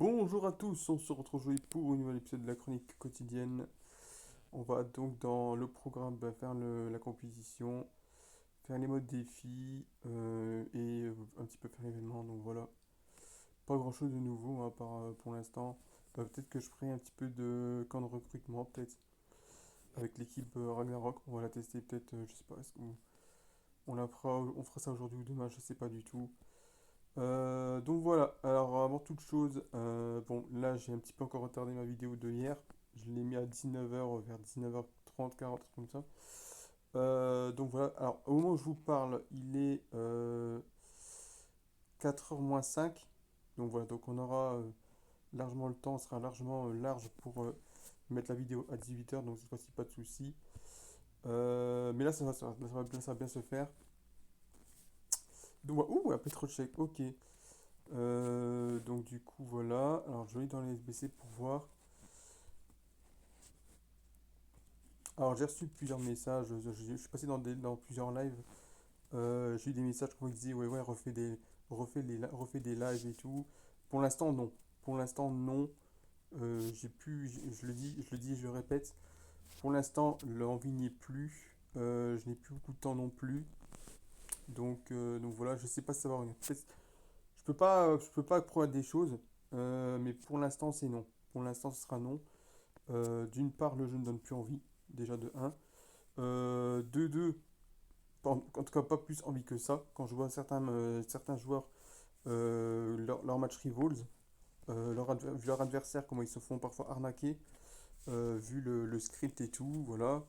Bonjour à tous, on se retrouve aujourd'hui pour un nouvel épisode de la chronique quotidienne. On va donc dans le programme faire la compétition, faire les modes défi et un petit peu faire l'événement. Donc voilà, pas grand chose de nouveau hein, pour l'instant. Peut-être que je ferai un petit peu de camp de recrutement, peut-être avec l'équipe Ragnarok. On va la tester peut-être, je sais pas, est-ce qu'on on fera ça aujourd'hui ou demain, je sais pas du tout. Donc voilà, alors avant toute chose, bon là j'ai un petit peu encore retardé ma vidéo de hier, je l'ai mis à 19 h vers 19 h 30 40 comme ça. Donc voilà, alors au moment où je vous parle, il est 4h moins 5, donc voilà, donc on aura largement le temps, on sera largement large pour mettre la vidéo à 18 h, donc cette fois-ci pas de souci. Mais là ça va bien se faire. Donc, ouh, un Petrocheck, ok. Donc du coup voilà, alors je vais dans les SBC pour voir. Alors j'ai reçu plusieurs messages, je suis passé dans plusieurs lives. J'ai eu des messages qui me disaient ouais refais des lives et tout. Pour l'instant non. Pour l'instant non. J'ai pu, je le répète. Pour l'instant l'envie n'y est plus. Je n'ai plus beaucoup de temps non plus. Donc voilà, je sais pas si ça va revenir. Je peux pas promettre des choses, mais pour l'instant c'est non. Pour l'instant ce sera non. D'une part, le jeu ne donne plus envie, déjà de un. De 2, en tout cas pas plus envie que ça. Quand je vois certains joueurs, leur match Rivals, vu leur adversaire, comment ils se font parfois arnaquer, vu le script et tout, voilà.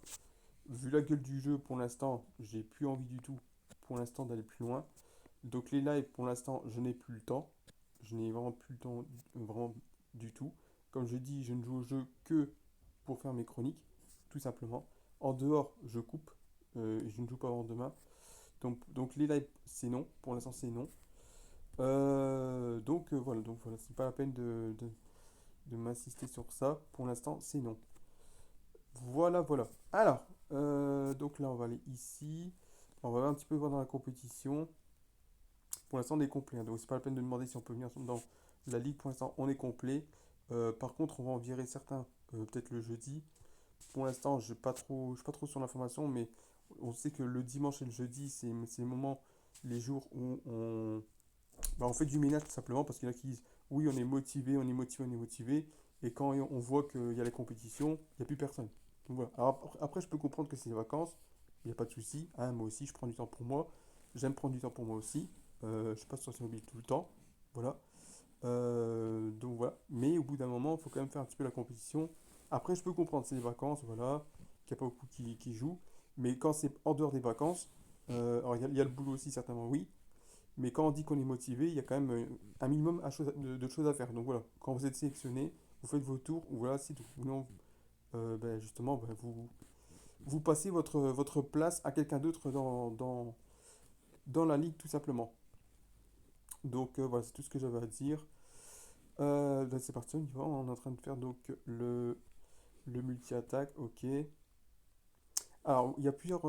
Vu la gueule du jeu, pour l'instant, j'ai plus envie du tout, pour l'instant, d'aller plus loin. Donc les lives, pour l'instant, je n'ai plus le temps. Je n'ai vraiment plus le temps, vraiment du tout. Comme je dis, je ne joue au jeu que pour faire mes chroniques, tout simplement. En dehors, je coupe. Et je ne joue pas avant demain. Donc les lives, c'est non. Pour l'instant, c'est non. Donc voilà, c'est pas la peine de m'insister sur ça. Pour l'instant, c'est non. Voilà. Alors, donc là, on va aller ici. On va un petit peu voir dans la compétition. Pour l'instant, on est complet, hein, donc c'est pas la peine de demander si on peut venir dans la ligue. Pour l'instant, on est complet. Par contre, on va en virer certains, peut-être le jeudi. Pour l'instant, je suis pas trop sur l'information, mais on sait que le dimanche et le jeudi, c'est les moments, les jours où on fait du ménage tout simplement parce qu'il y en a qui disent oui, on est motivé, et quand on voit qu'il y a les compétitions, il n'y a plus personne. Donc voilà. Alors après, je peux comprendre que c'est les vacances, il n'y a pas de souci, hein, moi aussi, je prends du temps pour moi, j'aime prendre du temps pour moi aussi. Je passe sur ce mobile tout le temps, voilà. Donc voilà, mais au bout d'un moment, il faut quand même faire un petit peu la compétition. Après, je peux comprendre, c'est les vacances, voilà, qu'il n'y a pas beaucoup qui jouent, mais quand c'est en dehors des vacances, alors il y a le boulot aussi, certainement, oui, mais quand on dit qu'on est motivé, il y a quand même un minimum de choses à faire. Donc voilà, quand vous êtes sélectionné, vous faites vos tours, voilà, c'est tout. Non, justement, vous passez votre place à quelqu'un d'autre dans la ligue, tout simplement. Donc voilà, c'est tout ce que j'avais à dire. C'est parti, on y va. On est en train de faire donc le multi-attaque, ok. Alors, il y a plusieurs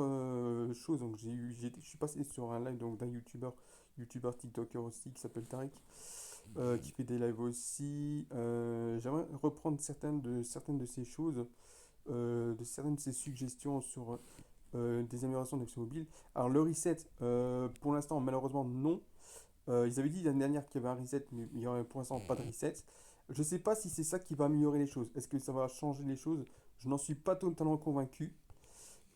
choses. Donc, je suis passé sur un live donc d'un YouTuber TikToker aussi qui s'appelle Tariq, qui fait des lives aussi. J'aimerais reprendre certaines de ces choses, de certaines de ces suggestions sur des améliorations d'accès mobile. Alors, le reset, pour l'instant, malheureusement, non. Ils avaient dit l'année dernière qu'il y avait un reset, mais il n'y aurait pour l'instant pas de reset. Je ne sais pas si c'est ça qui va améliorer les choses. Est-ce que ça va changer les choses? Je n'en suis pas totalement convaincu.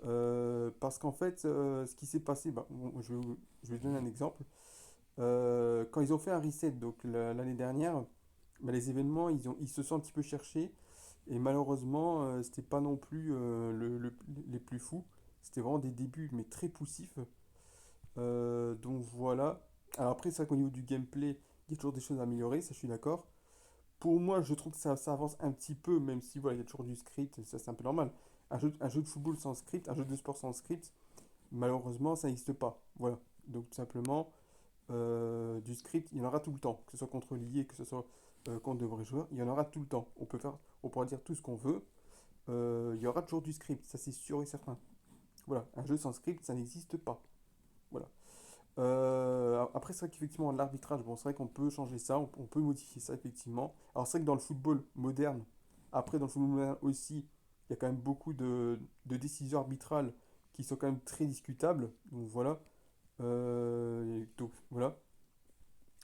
Parce qu'en fait, ce qui s'est passé, je vais vous donner un exemple. Quand ils ont fait un reset donc l'année dernière, les événements, ils se sont un petit peu cherchés. Et malheureusement, c'était pas non plus les plus fous. C'était vraiment des débuts, mais très poussifs. Donc voilà. Alors après, c'est vrai qu'au niveau du gameplay, il y a toujours des choses à améliorer, ça je suis d'accord. Pour moi, je trouve que ça avance un petit peu, même si voilà, il y a toujours du script, ça c'est un peu normal. Un jeu de football sans script, un jeu de sport sans script, malheureusement, ça n'existe pas. Voilà. Donc tout simplement, du script, il y en aura tout le temps. Que ce soit contre l'IA, que ce soit contre de vrais joueurs, il y en aura tout le temps. On pourra dire tout ce qu'on veut. Il y aura toujours du script, ça c'est sûr et certain. Voilà, un jeu sans script, ça n'existe pas. Voilà. Après, c'est vrai qu'effectivement, l'arbitrage, bon, c'est vrai qu'on peut changer ça, on peut modifier ça, effectivement. Alors, c'est vrai que dans le football moderne, après, dans le football moderne aussi, il y a quand même beaucoup de décisions arbitrales qui sont quand même très discutables. Donc, voilà. Donc, voilà.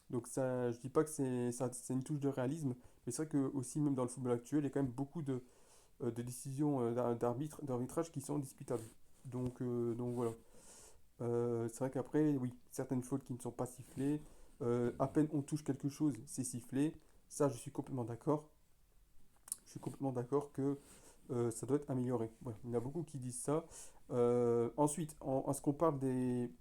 Donc, ça, je dis pas que c'est une touche de réalisme, mais c'est vrai que aussi, même dans le football actuel, il y a quand même beaucoup de décisions d'arbitrage qui sont discutables. Donc voilà. C'est vrai qu'après, oui, certaines fautes qui ne sont pas sifflées, à peine on touche quelque chose, c'est sifflé. Ça, je suis complètement d'accord. Je suis complètement d'accord que ça doit être amélioré. Voilà. Il y en a beaucoup qui disent ça. Ensuite, en ce qu'on parle des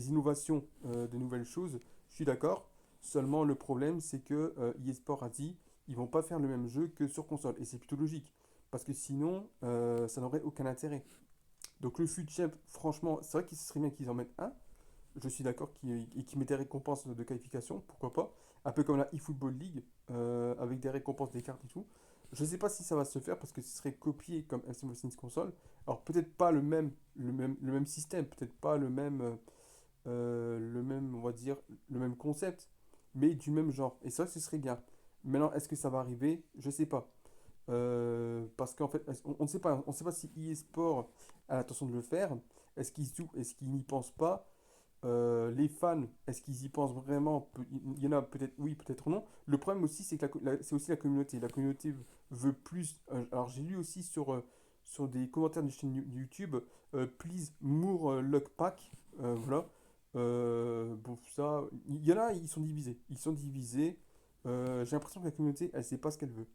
innovations, des nouvelles choses, je suis d'accord. Seulement, le problème, c'est que eSport a dit, ils vont pas faire le même jeu que sur console. Et c'est plutôt logique. Parce que sinon, ça n'aurait aucun intérêt. Donc le FUT Champ, franchement, c'est vrai qu'il serait bien qu'ils en mettent un. Je suis d'accord qu'ils mettent des récompenses de qualification, pourquoi pas. Un peu comme la eFootball League, avec des récompenses des cartes et tout. Je ne sais pas si ça va se faire parce que ce serait copié comme FC Machines Console. Alors peut-être pas le même système, peut-être pas le même, on va dire, le même concept, mais du même genre. Et ça, ce serait bien. Maintenant, est-ce que ça va arriver? Je sais pas. Parce qu'en fait, on ne sait pas, on sait pas si eSport a l'intention de le faire. Est-ce qu'ils n'y pensent pas? Les fans, est-ce qu'ils y pensent vraiment? Il y en a peut-être oui, peut-être non. Le problème aussi, c'est que c'est aussi la communauté. La communauté veut plus. Alors j'ai lu aussi sur des commentaires de chaîne YouTube, please more luck pack. Voilà. Bon, ça, il y en a, ils sont divisés. Ils sont divisés. J'ai l'impression que la communauté, elle sait pas ce qu'elle veut.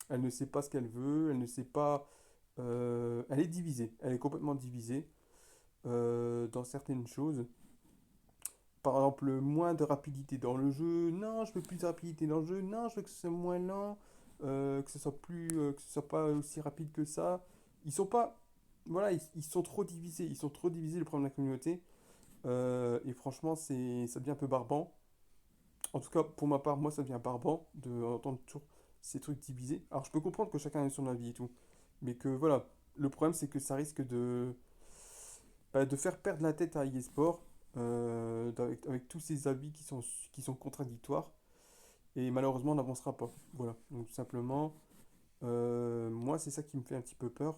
Elle ne sait pas ce qu'elle veut. Elle ne sait pas. Elle est divisée. Elle est complètement divisée dans certaines choses. Par exemple, moins de rapidité dans le jeu. Non, je veux plus de rapidité dans le jeu. Non, je veux que ce soit moins lent, que ce soit pas aussi rapide que ça. Ils sont pas, voilà, ils sont trop divisés. Ils sont trop divisés le problème de la communauté. Et franchement, ça devient un peu barbant. En tout cas, pour ma part, moi, ça devient barbant de entendre toujours ces trucs divisés. Alors, je peux comprendre que chacun ait son avis et tout, mais que voilà, le problème, c'est que ça risque de faire perdre la tête à eSport avec tous ces avis qui sont contradictoires et malheureusement on n'avancera pas. Voilà, donc tout simplement, moi c'est ça qui me fait un petit peu peur.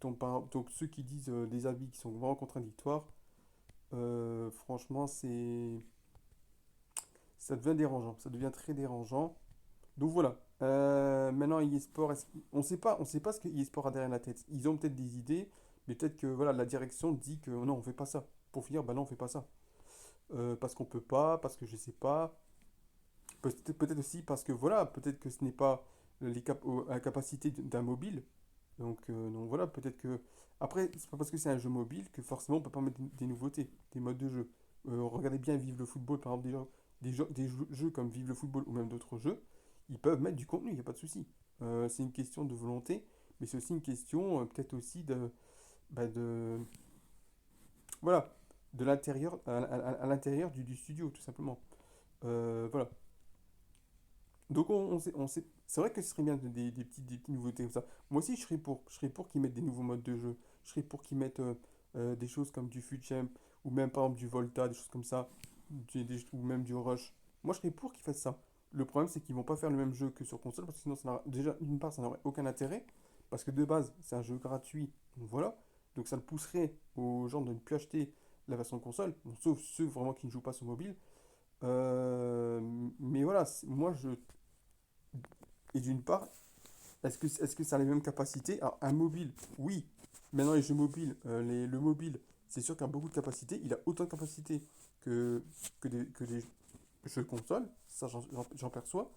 Donc ceux qui disent des avis qui sont vraiment contradictoires, franchement ça devient dérangeant, ça devient très dérangeant. Donc voilà. Maintenant, eSport, on sait pas ce que eSport a derrière la tête. Ils ont peut-être des idées, mais peut-être que voilà, la direction dit que non, on fait pas ça. Pour finir, bah non, on fait pas ça. Parce qu'on peut pas, parce que je sais pas. Peut-être aussi parce que voilà, peut-être que ce n'est pas la capacité d'un mobile. Donc voilà, peut-être que. Après, c'est pas parce que c'est un jeu mobile que forcément on peut pas mettre des nouveautés, des modes de jeu. Regardez bien Vive le football, par exemple, des jeux comme Vive le football ou même d'autres jeux, ils peuvent mettre du contenu, il n'y a pas de souci. C'est une question de volonté, mais c'est aussi une question peut-être aussi de voilà, de l'intérieur à l'intérieur du studio, tout simplement. Voilà. Donc c'est vrai que ce serait bien des petites nouveautés comme ça. Moi aussi je serais pour qu'ils mettent des nouveaux modes de jeu. Je serais pour qu'ils mettent des choses comme du FUTChamp ou même par exemple du Volta, des choses comme ça, ou même du Rush. Moi je serais pour qu'ils fassent ça. Le problème c'est qu'ils vont pas faire le même jeu que sur console parce que sinon déjà d'une part ça n'aurait aucun intérêt parce que de base c'est un jeu gratuit. Donc voilà. Donc ça le pousserait aux gens de ne plus acheter la version console, bon, sauf ceux vraiment qui ne jouent pas sur mobile. Euh, mais voilà, moi je et d'une part, est-ce que ça a les mêmes capacités? Alors, un mobile, oui. Maintenant, les jeux mobiles, le mobile, c'est sûr qu'il a beaucoup de capacités. Il a autant de capacités que des jeux console. Ça, j'en perçois.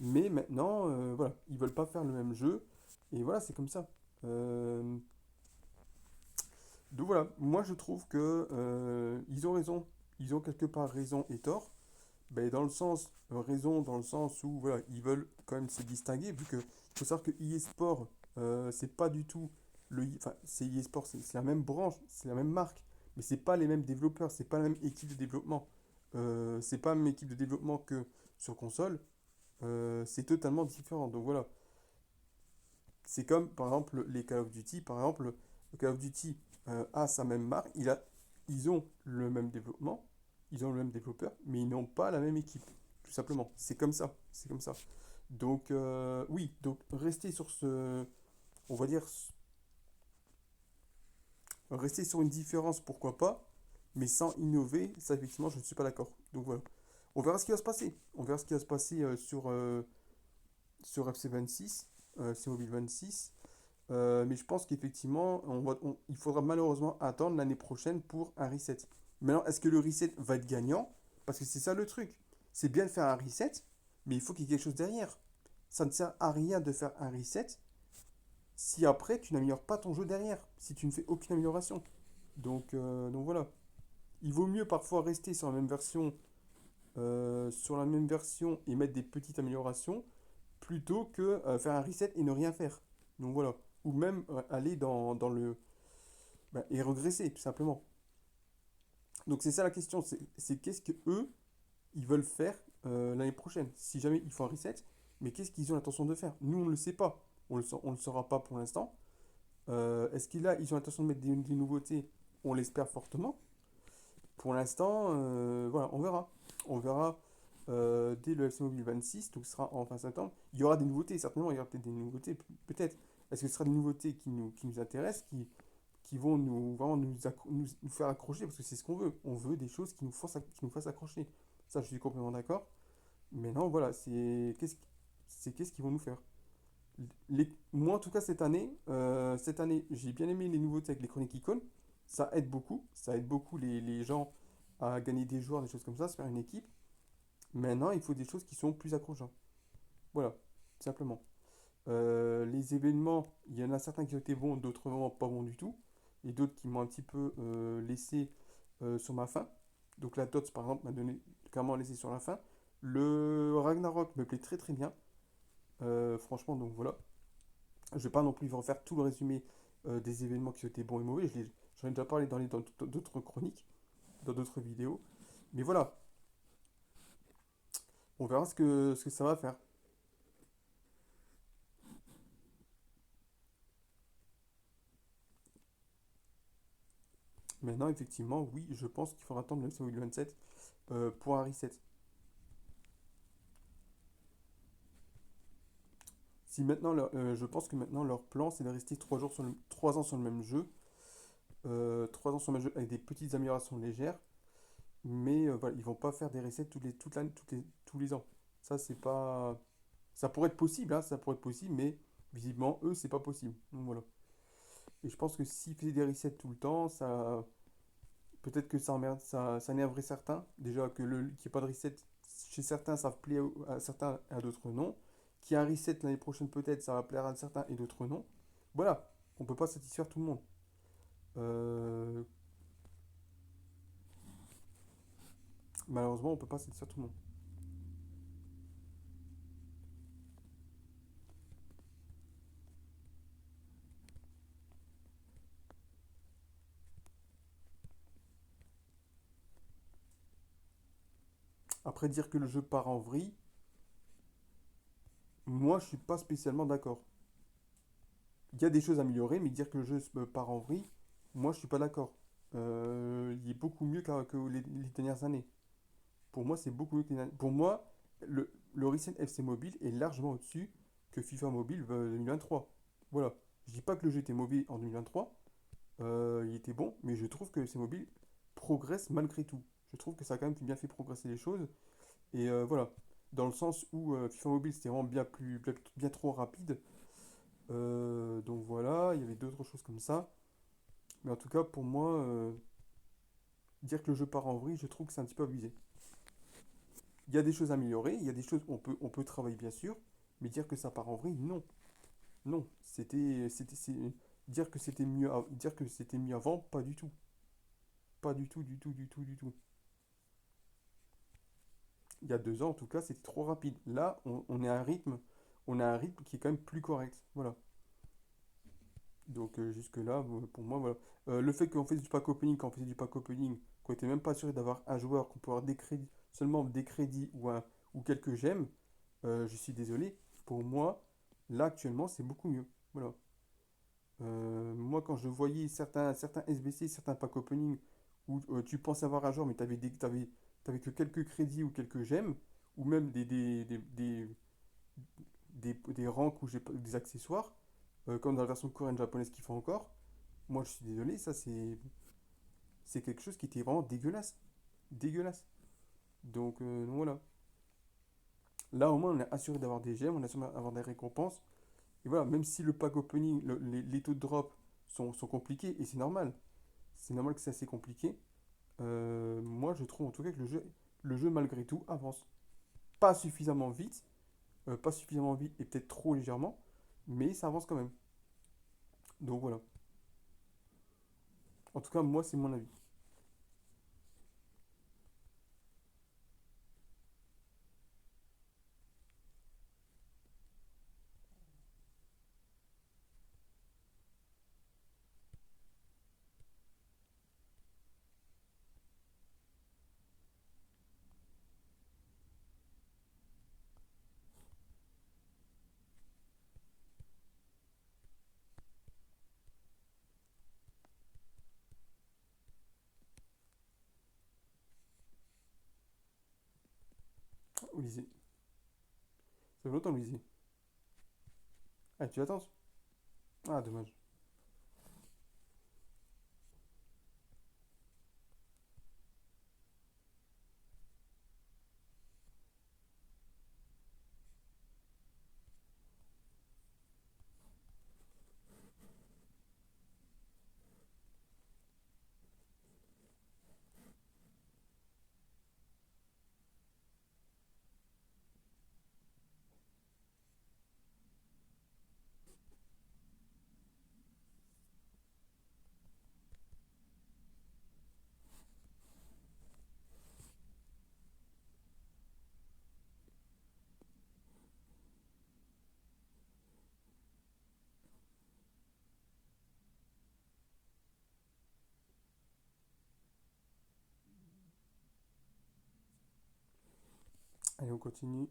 Mais maintenant, voilà, ils veulent pas faire le même jeu. Et voilà, c'est comme ça. Euh, donc voilà, moi je trouve que ils ont raison. Ils ont quelque part raison et tort. Ben, raison dans le sens où voilà, ils veulent quand même se distinguer, vu que faut savoir que eSport, c'est pas du tout enfin, c'est eSport, c'est la même branche, c'est la même marque, mais c'est pas les mêmes développeurs, c'est pas la même équipe de développement. C'est pas la même équipe de développement que sur console, c'est totalement différent. Donc voilà, c'est comme par exemple les Call of Duty, par exemple, le Call of Duty a sa même marque, ils ont le même développement, ils ont le même développeur, mais ils n'ont pas la même équipe, tout simplement. C'est comme ça, c'est comme ça. Donc, oui, donc rester sur on va dire, rester sur une différence, pourquoi pas, mais sans innover, ça effectivement, je ne suis pas d'accord. Donc voilà. On verra ce qui va se passer. On verra ce qui va se passer sur FC26, C-Mobile 26. Mais je pense qu'effectivement, il faudra malheureusement attendre l'année prochaine pour un reset. Maintenant, est-ce que le reset va être gagnant? Parce que c'est ça le truc. C'est bien de faire un reset, mais il faut qu'il y ait quelque chose derrière. Ça ne sert à rien de faire un reset si après tu n'améliores pas ton jeu derrière, si tu ne fais aucune amélioration. Donc voilà. Il vaut mieux parfois rester sur la même version et mettre des petites améliorations plutôt que faire un reset et ne rien faire. Donc voilà. Ou même aller dans le... et regresser, tout simplement. Donc c'est ça la question, c'est qu'est-ce que eux, ils veulent faire l'année prochaine. Si jamais ils font un reset, mais qu'est-ce qu'ils ont l'intention de faire? Nous, on ne le sait pas. On le saura pas pour l'instant. Est-ce qu'ils là, ils ont l'intention de mettre des nouveautés? On l'espère fortement. Pour l'instant, voilà, on verra. On verra dès le FC Mobile 26, donc ce sera en fin septembre. Il y aura des nouveautés, certainement, il y aura peut-être des nouveautés, peut-être. Est-ce que ce sera des nouveautés qui nous intéressent, qui vont vraiment nous faire accrocher, parce que c'est ce qu'on veut. On veut des choses qui nous fassent accrocher. Ça, je suis complètement d'accord. Mais non, voilà, c'est qu'est-ce qu'ils vont nous faire. Moi, en tout cas, cette année, j'ai bien aimé les nouveautés avec les chroniques icônes. Ça aide beaucoup les gens à gagner des joueurs, des choses comme ça, se faire une équipe. Maintenant, il faut des choses qui sont plus accrochantes. Voilà, tout simplement. Les événements, il y en a certains qui ont été bons, d'autres vraiment pas bons du tout. Et d'autres qui m'ont un petit peu laissé sur ma faim. Donc la TOTS, par exemple, m'a donné clairement laissé sur la faim. Le Ragnarok me plaît très très bien. Franchement, donc voilà. Je vais pas non plus refaire tout le résumé des événements qui ont été bons et mauvais. J'en ai déjà parlé dans d'autres chroniques, dans d'autres vidéos. Mais voilà, on verra ce que ça va faire. Maintenant, effectivement, oui, je pense qu'il faudra attendre le FC 27 pour un reset. Si maintenant, je pense que maintenant leur plan, c'est de rester 3 ans sur le même jeu, 3 ans sur le même jeu avec des petites améliorations légères, mais voilà, ils vont pas faire des resets toute l'année, tous les ans. Ça, c'est pas, ça pourrait être possible, hein, ça pourrait être possible, mais visiblement, eux, c'est pas possible. Donc voilà. Et je pense que s'ils faisaient des resets tout le temps, peut-être que ça énerverait certains. Déjà qu'il n'y ait pas de reset chez certains, ça plaît à certains et à d'autres non. Qu'il y ait un reset l'année prochaine, peut-être, ça va plaire à certains et d'autres non. Voilà, on peut pas satisfaire tout le monde. Euh, Malheureusement, on peut pas satisfaire tout le monde. Après, dire que le jeu part en vrille, moi, je suis pas spécialement d'accord. Il y a des choses à améliorer, mais dire que le jeu part en vrille, moi, je suis pas d'accord. Il est beaucoup mieux que les dernières années. Pour moi, c'est beaucoup mieux que les dernières. Pour moi, le Recent FC Mobile est largement au-dessus que FIFA Mobile 2023. Voilà. Je dis pas que le jeu était mauvais en 2023, il était bon, mais je trouve que FC Mobile progresse malgré tout. Je trouve que ça a quand même bien fait progresser les choses. Et voilà. Dans le sens où FIFA Mobile c'était vraiment bien trop rapide. Donc voilà, il y avait d'autres choses comme ça. Mais en tout cas, pour moi, dire que le jeu part en vrille, je trouve que c'est un petit peu abusé. Il y a des choses à améliorer, il y a des choses on peut travailler bien sûr, mais dire que ça part en vrille, non. Non. Dire que dire que c'était mieux avant, pas du tout. Pas du tout, du tout, du tout, du tout. Il y a 2 ans, en tout cas, c'était trop rapide. Là, on a un rythme qui est quand même plus correct. Voilà. Donc jusque-là, pour moi, voilà. Le fait qu'on faisait du pack opening, quand on faisait du pack opening, qu'on était même pas sûr d'avoir un joueur, qu'on peut avoir seulement des crédits ou quelques gemmes, je suis désolé. Pour moi, là actuellement, c'est beaucoup mieux. Voilà. Moi, quand je voyais certains SBC, certains pack opening où tu penses avoir un joueur, mais t'avais que quelques crédits ou quelques gemmes, ou même des ranks ou des accessoires, comme dans la version coréenne japonaise qu'ils font encore. Moi, je suis désolé, ça c'est quelque chose qui était vraiment dégueulasse. Dégueulasse. Donc voilà. Là, au moins, on est assuré d'avoir des gemmes, on est assuré d'avoir des récompenses. Et voilà, même si le pack opening, les taux de drop sont compliqués, et c'est normal que c'est assez compliqué, moi je trouve en tout cas que le jeu malgré tout avance. Pas suffisamment vite, pas suffisamment vite et peut-être trop légèrement, mais ça avance quand même. Donc voilà. En tout cas, moi c'est mon avis. Au lycée. Ça fait longtemps le lycée. Ah, tu attends? Ah, dommage. Allez, on continue.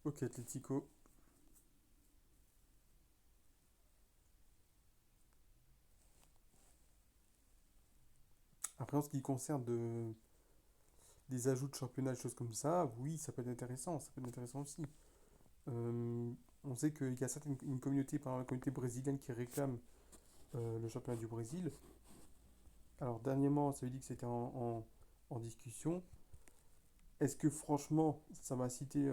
Ok, Atlético. Après, en ce qui concerne des ajouts de championnat, des choses comme ça, oui, ça peut être intéressant. Ça peut être intéressant aussi. Euh, on sait qu'il y a une communauté, par exemple la communauté brésilienne, qui réclame le championnat du Brésil. Alors, dernièrement, ça veut dire que c'était en discussion. Est-ce que franchement, ça va inciter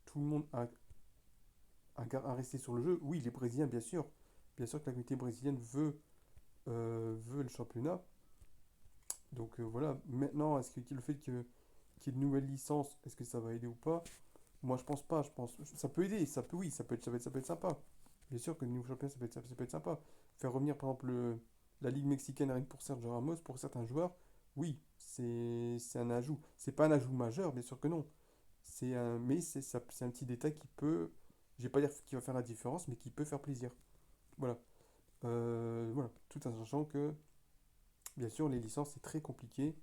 tout le monde à rester sur le jeu? Oui, les Brésiliens, bien sûr. Bien sûr que la communauté brésilienne veut le championnat. Donc voilà. Maintenant, est-ce que le fait qu'il y ait de nouvelles licences, est-ce que ça va aider ou pas? Moi, je pense pas. Je pense ça peut aider. Ça peut, oui, ça peut être sympa. Bien sûr que le nouveau championnat, ça peut être sympa. Faire revenir, par exemple, la Ligue mexicaine rien que pour Sergio Ramos, pour certains joueurs, oui, c'est un ajout. C'est pas un ajout majeur, bien sûr que non. Mais c'est un petit détail qui peut, je vais pas dire qui va faire la différence, mais qui peut faire plaisir. Voilà. Voilà. Tout en sachant que, bien sûr, les licences, c'est très compliqué.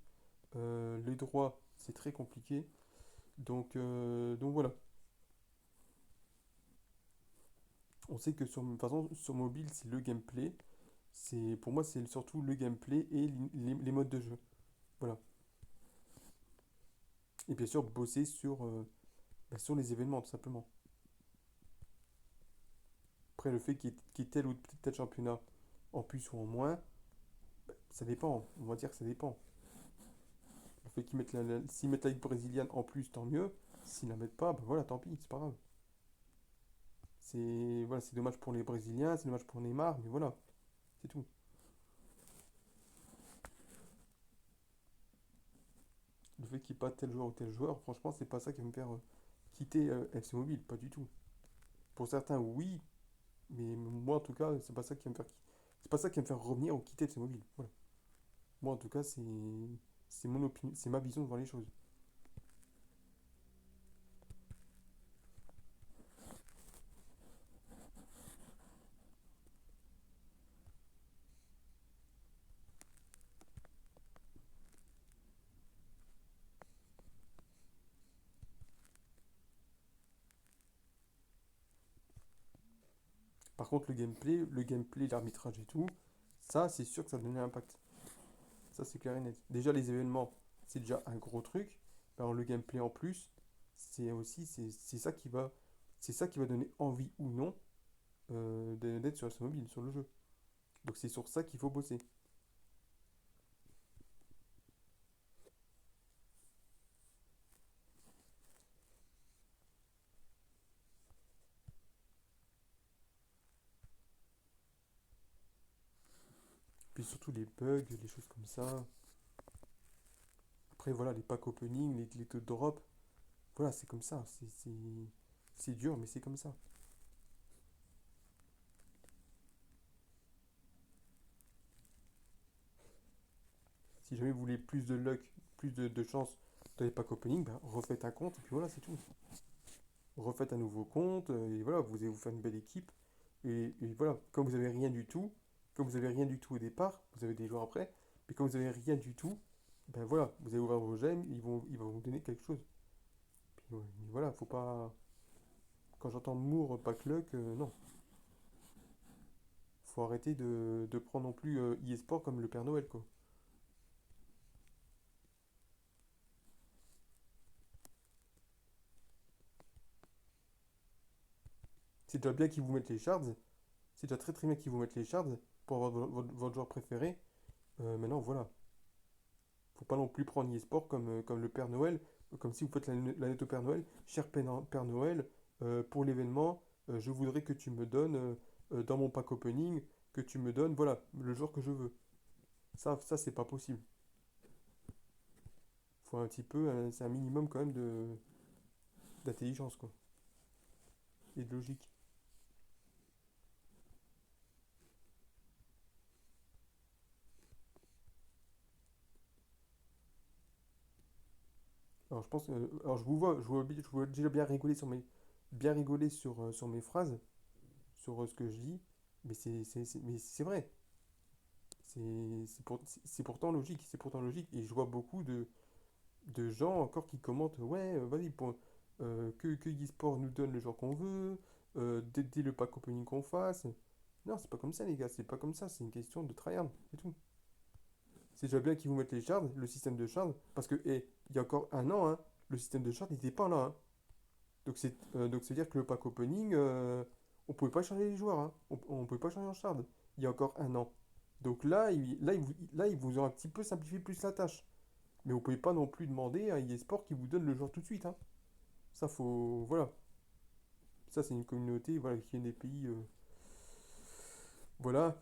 Les droits, c'est très compliqué. Donc voilà. On sait que de toute façon, sur mobile, c'est le gameplay. Pour moi, c'est surtout le gameplay et les modes de jeu. Voilà. Et bien sûr, bosser sur les événements, tout simplement. Après, le fait qu'il y ait tel ou tel championnat en plus ou en moins, ça dépend. On va dire que ça dépend. Le fait s'ils mettent la Ligue brésilienne en plus, tant mieux. S'ils la mettent pas, ben voilà, tant pis, c'est pas grave. C'est dommage pour les Brésiliens, c'est dommage pour Neymar, mais voilà, c'est tout. Le fait qu'il n'y ait pas tel joueur ou tel joueur, franchement, c'est pas ça qui va me faire quitter FC Mobile, pas du tout. Pour certains, oui, mais moi en tout cas, c'est pas ça qui va me faire c'est pas ça qui va me faire revenir ou quitter FC Mobile. Voilà. Moi en tout cas, c'est mon opinion, c'est ma vision de voir les choses. Par contre, le gameplay, l'arbitrage et tout, ça, c'est sûr que ça donne un impact. Ça, c'est clair et net. Déjà, les événements, c'est déjà un gros truc. Alors, le gameplay en plus, c'est ça qui va donner envie ou non d'être sur la mobile, sur le jeu. Donc, c'est sur ça qu'il faut bosser. Puis surtout les bugs, les choses comme ça. Après, voilà, les packs opening, les taux de drop. Voilà, c'est comme ça. C'est dur, mais c'est comme ça. Si jamais vous voulez plus de luck, plus de chance dans les packs opening, ben, refaites un compte et puis voilà, c'est tout. Refaites un nouveau compte et voilà, vous allez vous faire une belle équipe. Et voilà, comme vous avez rien du tout, comme vous avez rien du tout au départ, vous avez des joueurs après, mais comme vous avez rien du tout, ben voilà, vous allez ouvrir vos gemmes, ils vont vous donner quelque chose. Puis, ouais, mais voilà, faut pas. Quand j'entends Moore, pas luck, non. Faut arrêter de prendre non plus eSport comme le Père Noël, quoi. C'est déjà bien qu'ils vous mettent les shards, c'est déjà très très bien qu'ils vous mettent les shards pour avoir votre joueur préféré. Maintenant, voilà. Faut pas non plus prendre eSport comme le Père Noël, comme si vous faites la lettre au Père Noël. Cher Père Noël, pour l'événement, je voudrais que tu me donnes, dans mon pack opening, que tu me donnes, voilà, le joueur que je veux. Ça c'est pas possible. Faut un petit peu, c'est un minimum quand même d'intelligence, quoi. Et de logique. Alors je pense, alors je vois déjà bien rigoler sur mes phrases, sur ce que je dis, mais c'est vrai. C'est pourtant logique, c'est pourtant logique. Et je vois beaucoup de gens encore qui commentent, ouais, vas-y, que eSport nous donne le genre qu'on veut, dès le pack opening qu'on fasse. Non, c'est pas comme ça, les gars, c'est pas comme ça, c'est une question de tryhard, c'est tout. C'est déjà bien qu'ils vous mettent les shards, le système de shards, parce que, il y a encore un an, hein, le système de shards n'était pas là, hein. Donc c'est à dire que le pack opening, on pouvait pas changer les joueurs, hein. On pouvait pas changer en shard, il y a encore un an. Donc là, ils vous ont un petit peu simplifié plus la tâche. Mais vous pouvez pas non plus demander à eSport qui vous donne le joueur tout de suite, hein. Ça, faut. Voilà. Ça, c'est une communauté voilà, qui vient des pays. Voilà.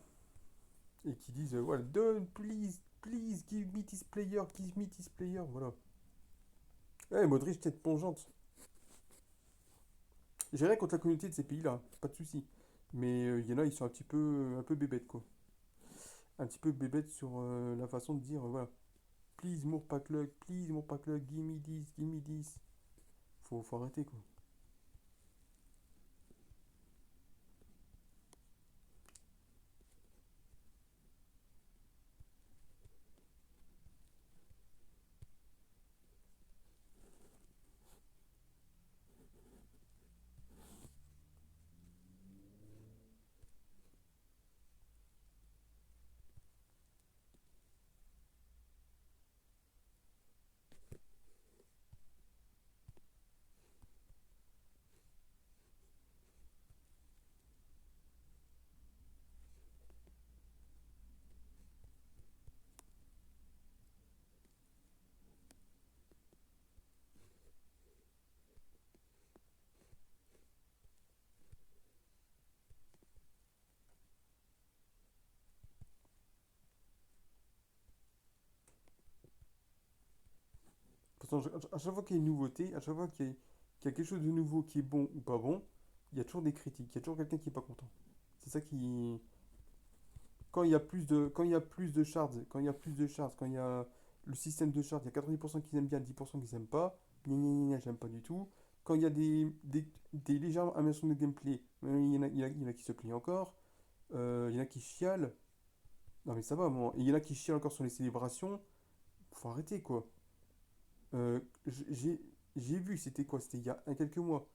Et qui disent voilà, donne, please, please, give me this player. Voilà. Eh, Modric, tête plongeante. J'ai rien contre la communauté de ces pays-là, pas de souci. Mais il y en a, ils sont un peu bébêtes, quoi. Un petit peu bébêtes sur la façon de dire voilà. Please, more pack luck, give me this, give me this. Faut arrêter, quoi. À chaque fois qu'il y a une nouveauté, à chaque fois qu'il y a quelque chose de nouveau qui est bon ou pas bon, il y a toujours des critiques, il y a toujours quelqu'un qui est pas content. C'est ça qui... Quand il y a plus de shards, quand il y a plus de shards, quand il y a le système de shards, il y a 90% qui aiment bien, 10% qui n'aiment pas. Gna gna gna gna, j'aime pas du tout. Quand il y a des légères améliorations de gameplay, il y en a qui se plient encore. Il y en a qui chialent. Non mais ça va, moi. Et il y en a qui chialent encore sur les célébrations. Faut arrêter quoi. Euh, j- j'ai j'ai vu, c'était quoi? C'était il y a quelques mois.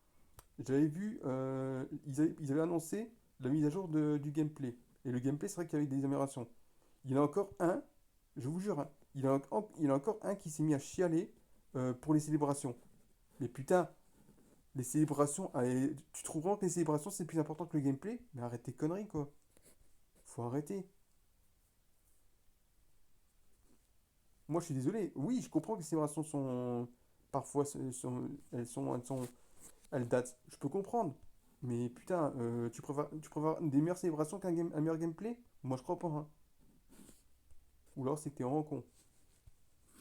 J'avais vu, ils avaient annoncé la mise à jour du gameplay. Et le gameplay, c'est vrai qu'il y avait des améliorations. Il y en a encore un, je vous jure, hein, il y en a encore un qui s'est mis à chialer pour les célébrations. Mais putain, les célébrations, tu trouves vraiment que les célébrations c'est plus important que le gameplay? Mais arrête tes conneries quoi. Faut arrêter. Moi je suis désolé. Oui, je comprends que les célébrations sont parfois elles datent. Je peux comprendre. Mais putain, tu préfères des meilleures célébrations un meilleur gameplay? Moi je crois pas, hein. Ou alors c'est que t'es vraiment con.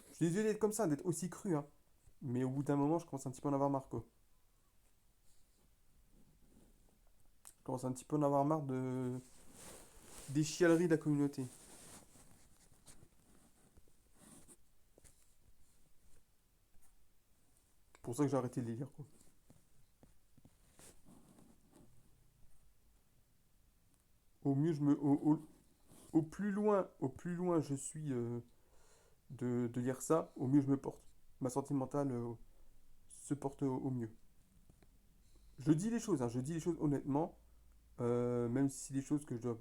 Je suis désolé d'être comme ça, d'être aussi cru, hein. Mais au bout d'un moment, je commence un petit peu à en avoir marre, quoi. Je commence un petit peu à en avoir marre des chialeries de la communauté. C'est pour ça que j'ai arrêté de les lire, quoi. Au mieux, au plus loin je suis de lire ça, au mieux je me porte. Ma santé mentale se porte au mieux. Je dis les choses, hein, je dis les choses honnêtement, même si c'est des choses que je dois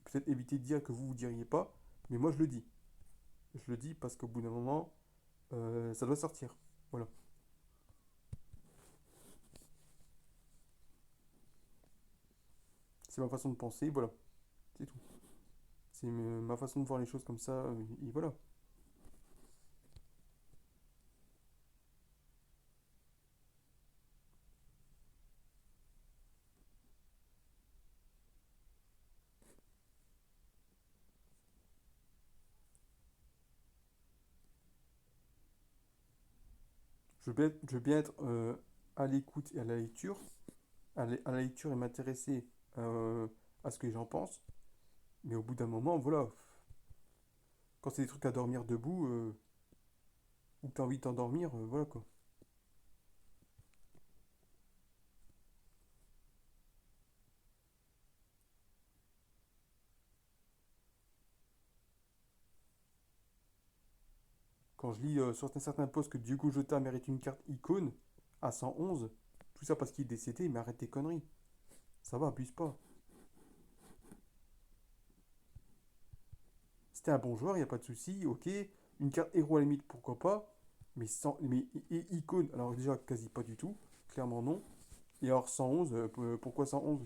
peut-être éviter de dire que vous diriez pas, mais moi je le dis. Je le dis parce qu'au bout d'un moment, ça doit sortir. Voilà. C'est ma façon de penser, voilà. C'est tout. C'est ma façon de voir les choses comme ça, et voilà. Je veux bien être à l'écoute et à la lecture, à la lecture et m'intéresser euh, à ce que j'en pense, mais au bout d'un moment, voilà, quand c'est des trucs à dormir debout, ou que t'as envie de t'endormir, voilà quoi. Quand je lis sur certains posts que Diogo Jota mérite une carte icône à 111, tout ça parce qu'il est décédé, mais arrête tes conneries. Ça va, abuse pas. C'était un bon joueur, il n'y a pas de souci, ok. Une carte héros à la limite, pourquoi pas. Mais icône, alors déjà quasi pas du tout, clairement non. Et alors 111, pourquoi 111?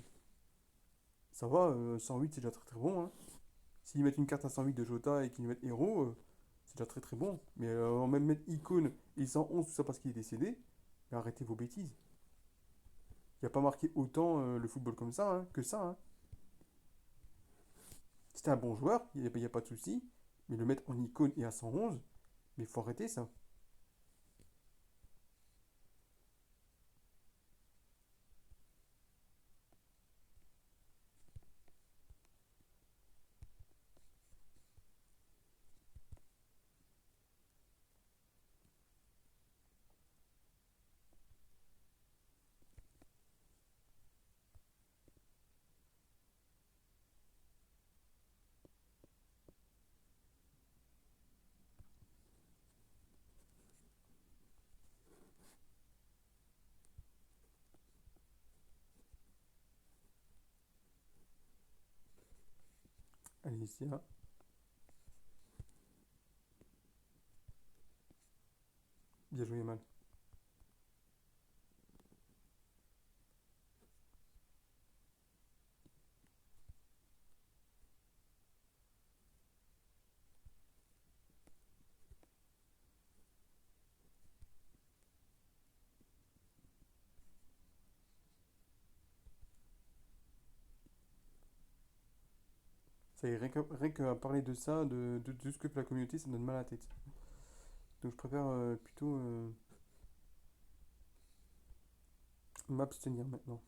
Ça va, 108 c'est déjà très très bon, hein. S'ils mettent une carte à 108 de Jota et qu'ils mettent héros, c'est déjà très très bon. Mais même mettre icône et 111, tout ça parce qu'il est décédé, mais arrêtez vos bêtises. Il n'y a pas marqué autant le football comme ça, hein, que ça, hein. C'était un bon joueur, il n'y a pas de souci. Mais le mettre en icône et à 111, mais il faut arrêter ça. Allez, ici, hein. Bien joué, mal. Ça y est, rien qu'à parler de ça, de ce que fait la communauté, ça me donne mal à la tête. Donc je préfère plutôt m'abstenir maintenant.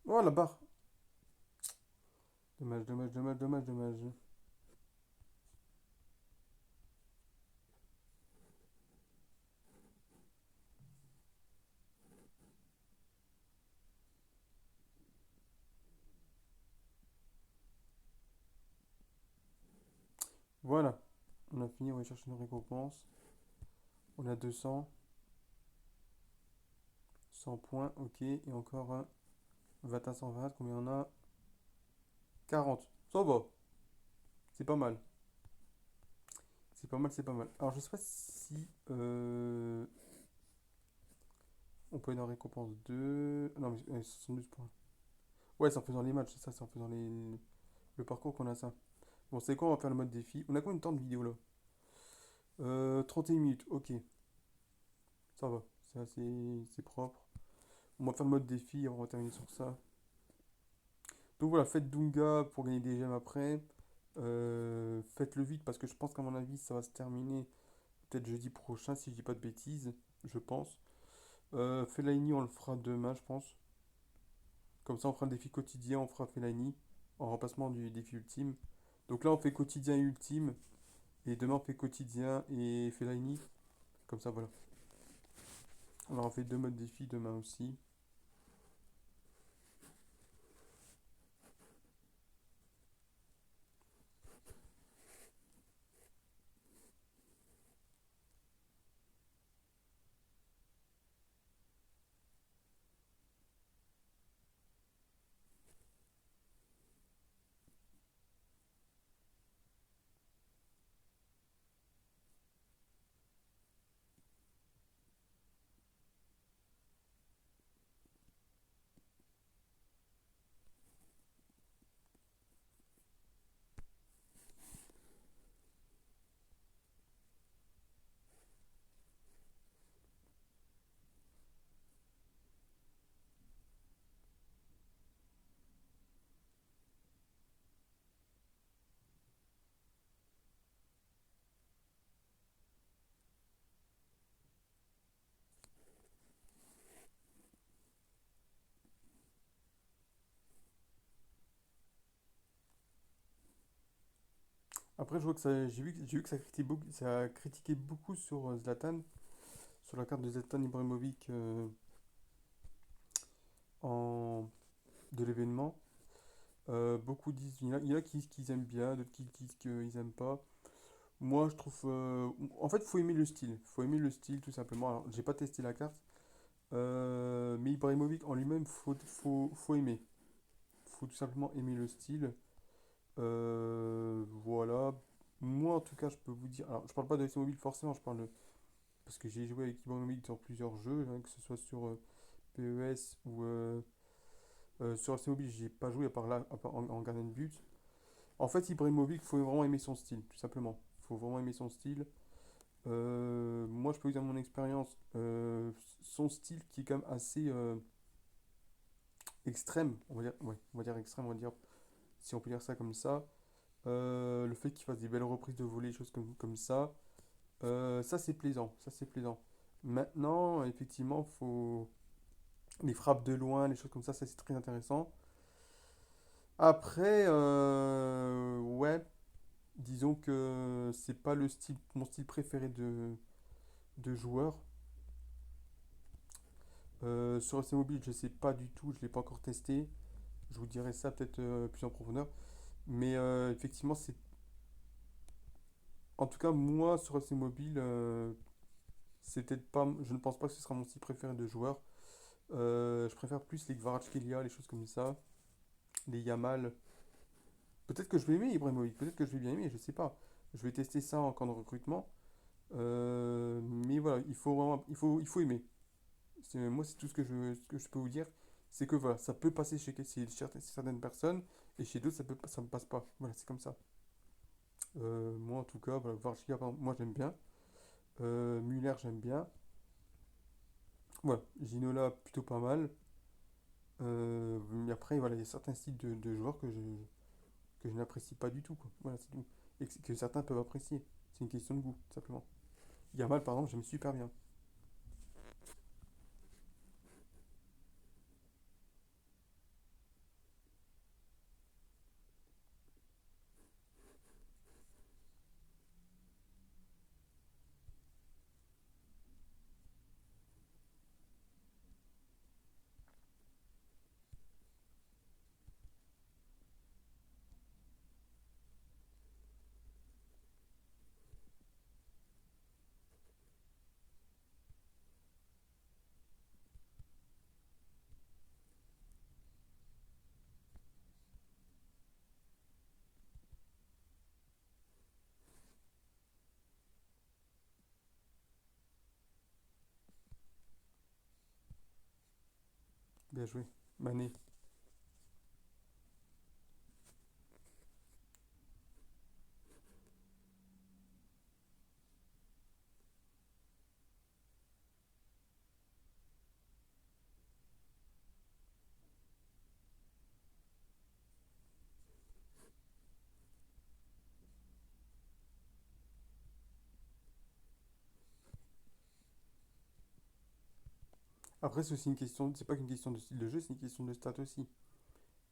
Oh la barre! Dommage, dommage, dommage, dommage, dommage. Voilà, on a fini, on va chercher nos récompenses. On a 200, 100 points, ok. Et encore un 21 120, combien on a? 40. Ça va, c'est pas mal. C'est pas mal, c'est pas mal. Alors je sais pas si on peut aller dans récompense 2. Non mais 72 points. Ouais, c'est en faisant les matchs, c'est ça, c'est en faisant le parcours qu'on a ça. Bon, c'est quoi, on va faire le mode défi. On a combien de temps de vidéo là? 31 minutes, ok. Ça va, c'est assez, c'est propre. On va faire le mode défi et on va terminer sur ça. Donc voilà, faites Dunga pour gagner des gemmes après. Faites-le vite parce que je pense qu'à mon avis ça va se terminer peut-être jeudi prochain si je dis pas de bêtises, je pense. Fellaini on le fera demain je pense. Comme ça on fera le défi quotidien, on fera Fellaini en remplacement du défi ultime. Donc là on fait quotidien et ultime et demain on fait quotidien et Fellaini. Comme ça voilà. On aura fait deux modes défi demain aussi. Après je vois que ça, j'ai vu que ça a critiqué beaucoup sur Zlatan, sur la carte de Zlatan Ibrahimovic en, de l'événement. Beaucoup disent, il y en a qui aiment bien, d'autres qui disent qu'ils aiment pas. Moi, je trouve, en fait, faut aimer le style. Faut aimer le style, tout simplement. Alors, j'ai pas testé la carte, mais Ibrahimovic en lui-même, faut aimer. Faut tout simplement aimer le style. Voilà. Moi, en tout cas, je peux vous dire. Alors, je parle pas de mobile forcément, je parle parce que j'ai joué avec Ibrahimovic sur plusieurs jeux, hein, que ce soit sur PES ou sur FC Mobile, j'ai pas joué à part là, à part en gardien de but. En fait, Ibrahimovic, faut vraiment aimer son style, tout simplement. Faut vraiment aimer son style. Moi, je peux vous dire mon expérience. Son style qui est quand même assez extrême, on va dire, ouais, on va dire extrême, on va dire, si on peut dire ça comme ça. Le fait qu'il fasse des belles reprises de volée, choses comme ça, ça c'est plaisant, ça c'est plaisant. Maintenant, effectivement, faut les frappes de loin, les choses comme ça c'est très intéressant. Après, ouais, disons que c'est pas le style, mon style préféré de joueur. Sur AC Mobile, je sais pas du tout, je l'ai pas encore testé. Je vous dirai ça peut-être plus en profondeur. Mais effectivement, c'est. En tout cas, moi, sur AC Mobile, c'est peut-être pas. Je ne pense pas que ce sera mon style préféré de joueur. Je préfère plus les Kvaratskhelia, les choses comme ça. Les Yamal. Peut-être que je vais aimer Ibrahimovic, peut-être que je vais bien aimer, je sais pas. Je vais tester ça en camp de recrutement. Mais voilà, il faut vraiment, il faut aimer. Moi, c'est tout ce que je peux vous dire. C'est que voilà, ça peut passer chez certaines personnes et chez d'autres, ça ne passe pas. Voilà, c'est comme ça. Moi, en tout cas, voilà, Varchia, par exemple, moi, j'aime bien. Muller, j'aime bien. Voilà, Ginola, plutôt pas mal. Mais après, voilà, il y a certains styles de joueurs que je n'apprécie pas du tout, quoi. Voilà, c'est tout. Que certains peuvent apprécier. C'est une question de goût, tout simplement. Yamal, par exemple, j'aime super bien. Bien joué. Mané. Après, c'est aussi une question, c'est pas qu'une question de style de jeu, c'est une question de stats aussi.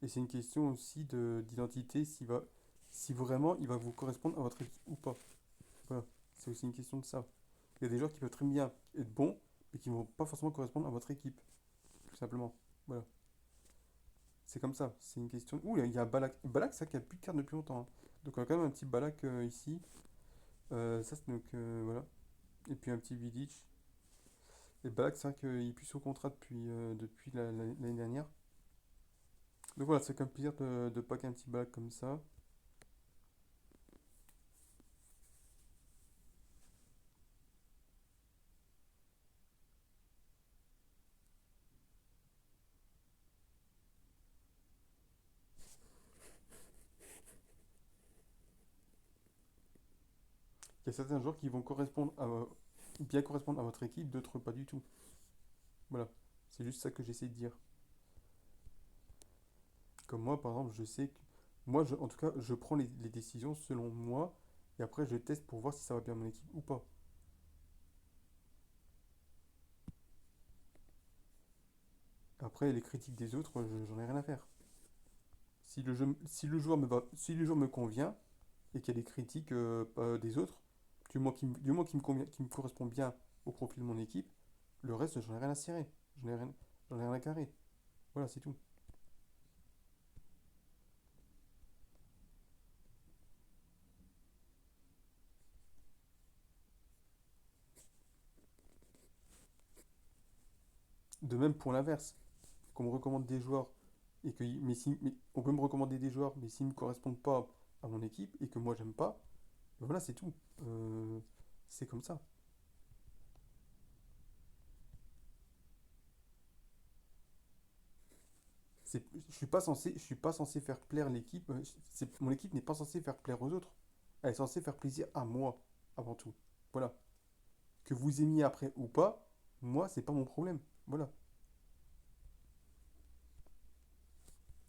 Et c'est une question aussi d'identité, si vraiment il va vous correspondre à votre équipe ou pas. Voilà, c'est aussi une question de ça. Il y a des joueurs qui peuvent très bien être bons, mais qui ne vont pas forcément correspondre à votre équipe, tout simplement. Voilà, c'est comme ça. C'est une question. Ouh, il y a Balak. Balak, c'est vrai qu'il n'y a plus de cartes depuis longtemps, hein. Donc on a quand même un petit Balak ici. Ça, c'est donc voilà. Et puis un petit Vidic. Et Balak, c'est vrai qu'il est plus sous contrat depuis l'année dernière. Donc voilà, c'est quand même plaisir de packer un petit Balak comme ça. Il y a certains joueurs qui vont bien correspondre à votre équipe, d'autres pas du tout. Voilà, c'est juste ça que j'essaie de dire. Comme moi, par exemple, je sais que en tout cas, je prends les décisions selon moi et après je teste pour voir si ça va bien à mon équipe ou pas. Après, les critiques des autres, j'en ai rien à faire. Si le joueur me convient et qu'il y a des critiques pas des autres, du moment qu'il me convient, qui me correspond bien au profil de mon équipe, le reste, j'en ai rien à cirer. J'en ai rien à carrer. Voilà, c'est tout. De même pour l'inverse, qu'on me recommande des joueurs mais on peut me recommander des joueurs, mais s'ils ne correspondent pas à mon équipe et que moi j'aime pas, ben voilà, c'est tout. C'est comme ça. Je suis pas censé faire plaire l'équipe. Mon équipe n'est pas censée faire plaire aux autres. Elle est censée faire plaisir à moi, avant tout. Voilà. Que vous aimiez après ou pas, moi, c'est pas mon problème. Voilà.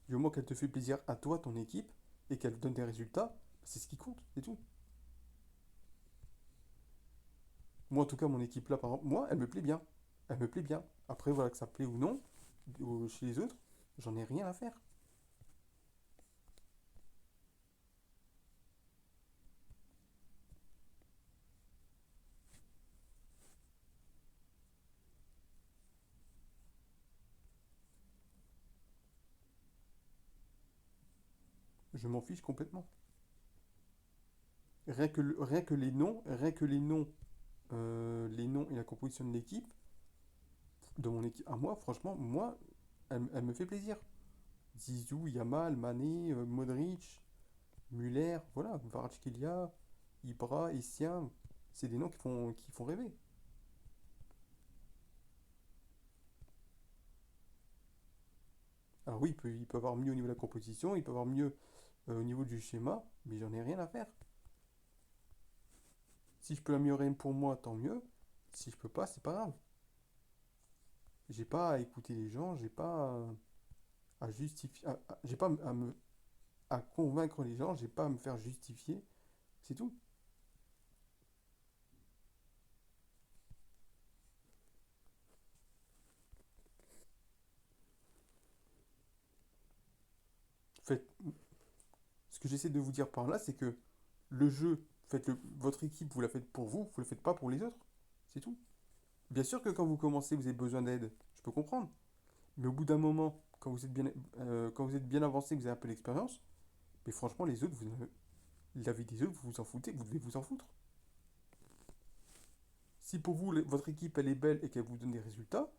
Du moment qu'elle te fait plaisir à toi, ton équipe, et qu'elle donne des résultats, c'est ce qui compte, c'est tout. Moi, en tout cas, mon équipe là, par exemple, moi, elle me plaît bien. Elle me plaît bien. Après, voilà, que ça plaît ou non, chez les autres, j'en ai rien à faire. Je m'en fiche complètement. Les noms et la composition de l'équipe, de mon équipe à moi, franchement, moi, elle me fait plaisir. Zizou, Yamal, Mané, Modric, Muller, voilà, Kvaratskhelia, Ibra, Essien. C'est des noms qui font rêver. Alors oui, il peut avoir mieux au niveau de la composition, il peut avoir mieux au niveau du schéma, mais j'en ai rien à faire. Si je peux l'améliorer pour moi, tant mieux. Si je peux pas, c'est pas grave. J'ai pas à écouter les gens, j'ai pas à justifier, j'ai pas à convaincre les gens, j'ai pas à me faire justifier, c'est tout. Faites, ce que j'essaie de vous dire par là, c'est que le jeu, votre équipe, vous la faites pour vous, vous la faites pas pour les autres, c'est tout. Bien sûr que quand vous commencez, vous avez besoin d'aide, je peux comprendre. Mais au bout d'un moment, quand vous êtes bien avancé, que vous avez un peu d'expérience, mais franchement, les autres, la vie des autres, vous vous en foutez, vous devez vous en foutre. Si pour vous, votre équipe, elle est belle et qu'elle vous donne des résultats,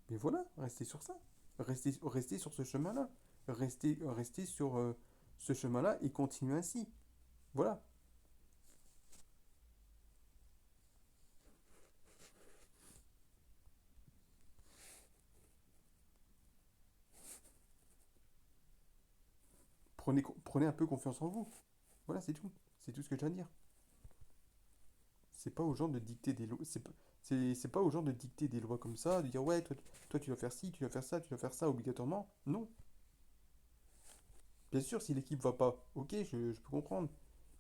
mais voilà, restez sur ça. Restez sur ce chemin-là. Restez sur ce chemin-là et continuez ainsi. Voilà. Prenez un peu confiance en vous. Voilà, c'est tout. C'est tout ce que j'ai à dire. C'est pas aux gens de dicter des lois. C'est pas aux gens de dicter des lois comme ça, de dire ouais, toi tu dois faire ci, tu dois faire ça, tu dois faire ça obligatoirement. Non. Bien sûr, si l'équipe va pas, ok, je peux comprendre.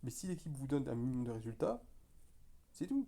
Mais si l'équipe vous donne un minimum de résultats, c'est tout.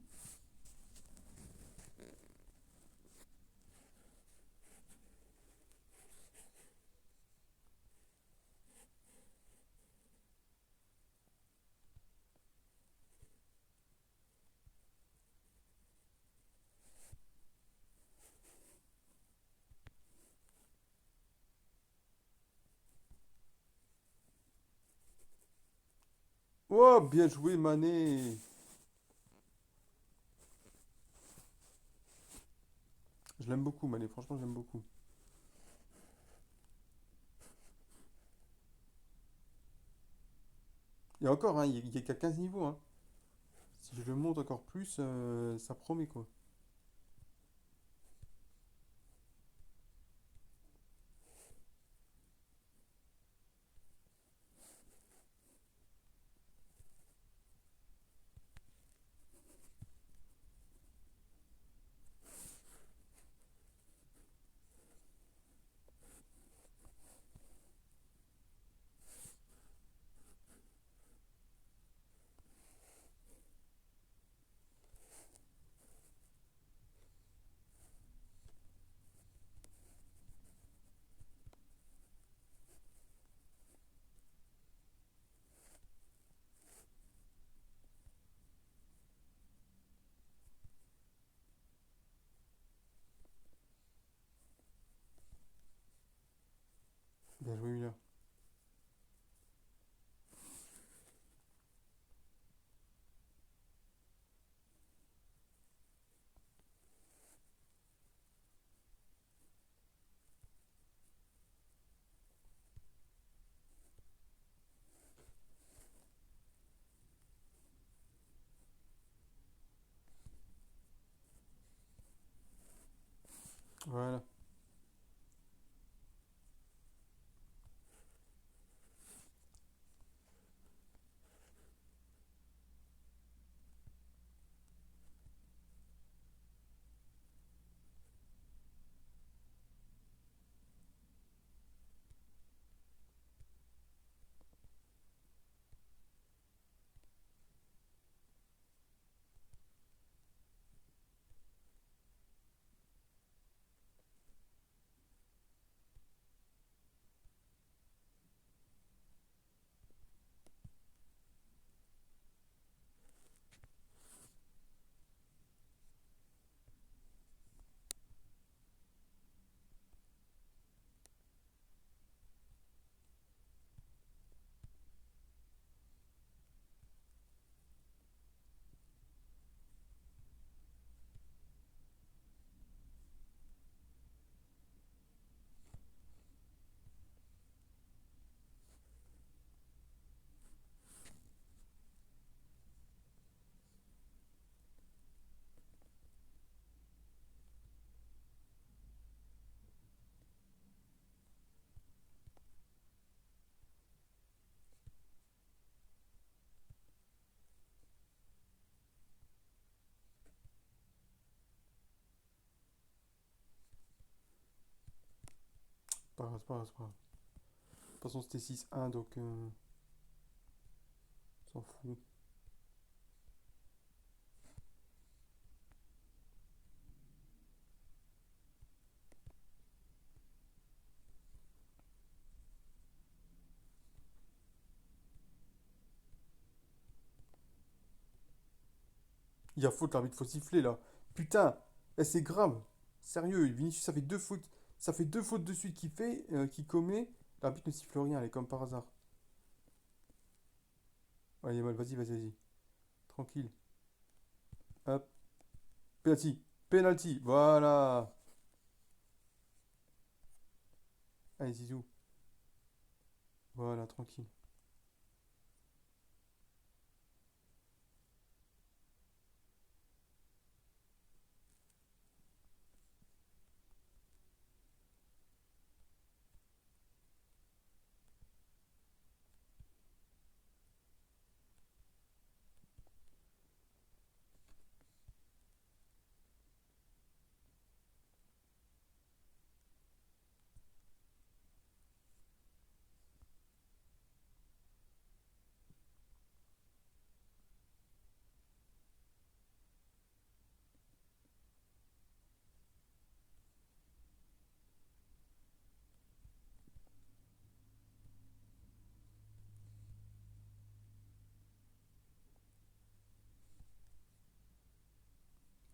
Oh, bien joué, Mané. Je l'aime beaucoup, Mané. Franchement, j'aime beaucoup. Et encore, hein, il y a qu'à 15 niveaux. Hein. Si je le monte encore plus, ça promet quoi. Bien joué, Mila. Voilà. Pas grave, c'est pas grave, c'est pas grave. De toute façon, c'était 6-1, donc on s'en fout. Il y a faute, l'arbitre, faut siffler là. Putain, eh, c'est grave. Sérieux, Vinicius, ça fait deux fautes. Ça fait deux fautes de suite qu'il fait, qu'il commet. L'arbitre ne siffle rien, elle est comme par hasard. Allez, mal, vas-y, vas-y, vas-y. Tranquille. Hop. Penalty. Penalty. Voilà. Allez, Zizou. Voilà, tranquille.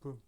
Boum.